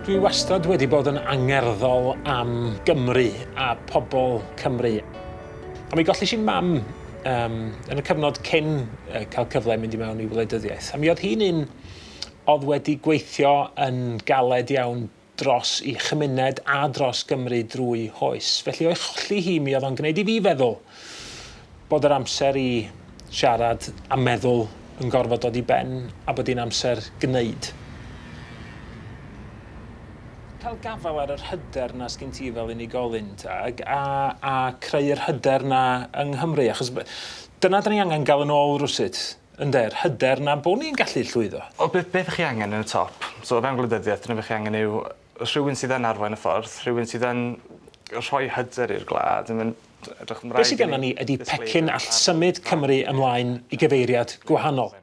Dwi wastad wedi bod yn angerddol am Gymru a pobl Cymru. A mi gollis i mam yn y cyfnod cyn cael cyfle mynd i mewn i wleidyddiaeth. A mi oedd hi'n un oedd wedi gweithio yn galed iawn dros i chymuned a dros Gymru drwy hoes. Felly o'i cholli hi, mi oedd o'n gwneud i fi feddwl bod yr amser i siarad a meddwl yn gorfod dod i ben a bod hi'n amser gwneud. Cael gafel ar yr hyder na sgyn ti fel unigolyn tag a creu'r hyder na yng Nghymru. Achos dyna dyn ni angen gael yn ôl rwsyd, yr hyder na bod ni'n gallu llwyddo. O, beth chi angen yn y top? So, o fewn gwleidyddiaeth, dyna beth chi angen yw rhywun sydd yn arwain y ffordd, rhywun sydd yn rhoi hyder i'r gwlad. Beth sydd gennym ni ydy pecyn all symud Cymru ymlaen i gyfeiriad gwahanol.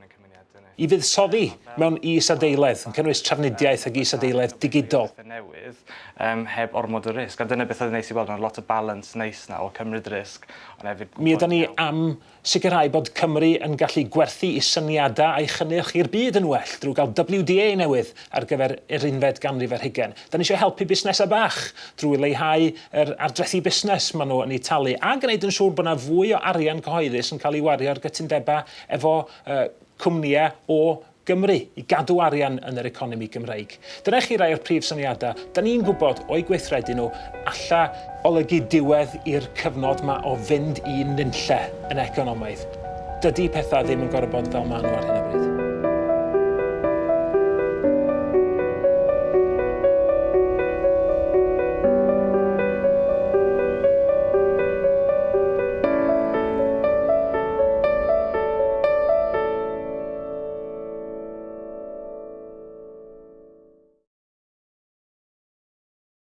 I fuddsoddi mewn is-adeiledd, yn cynnwys trafnidiaeth ac is-adeiledd digidol. Newydd, heb ormod o risg, a dyna beth oedd neis i weld, yna lot o balans neis na o cymryd risg. Mi ydyn ni am sicrhau bod Cymru yn gallu gwerthu i syniadau a'i chynnyrch i'r byd yn well drwy gael WDA newydd ar gyfer yr 11 ganrif ar hugain. Da ni eisiau helpu busnesau bach drwy leihau yr ardrethu busnes maen nhw yn ei talu a gwneud yn siŵr bod yna fwy o arian cyhoeddus yn cael ei wario ar gytundebau efo cwmnïau o Gymru i gadw arian yn yr economi Gymreig. Dyna chi rai o'r prif syniadau. Da ni'n gwybod o'i gweithredu nhw alla olygu diwedd i'r cyfnod yma o fynd i nunlle yn economaidd. Dydy pethau ddim yn gorfod bod fel maen nhw ar hyn o bryd.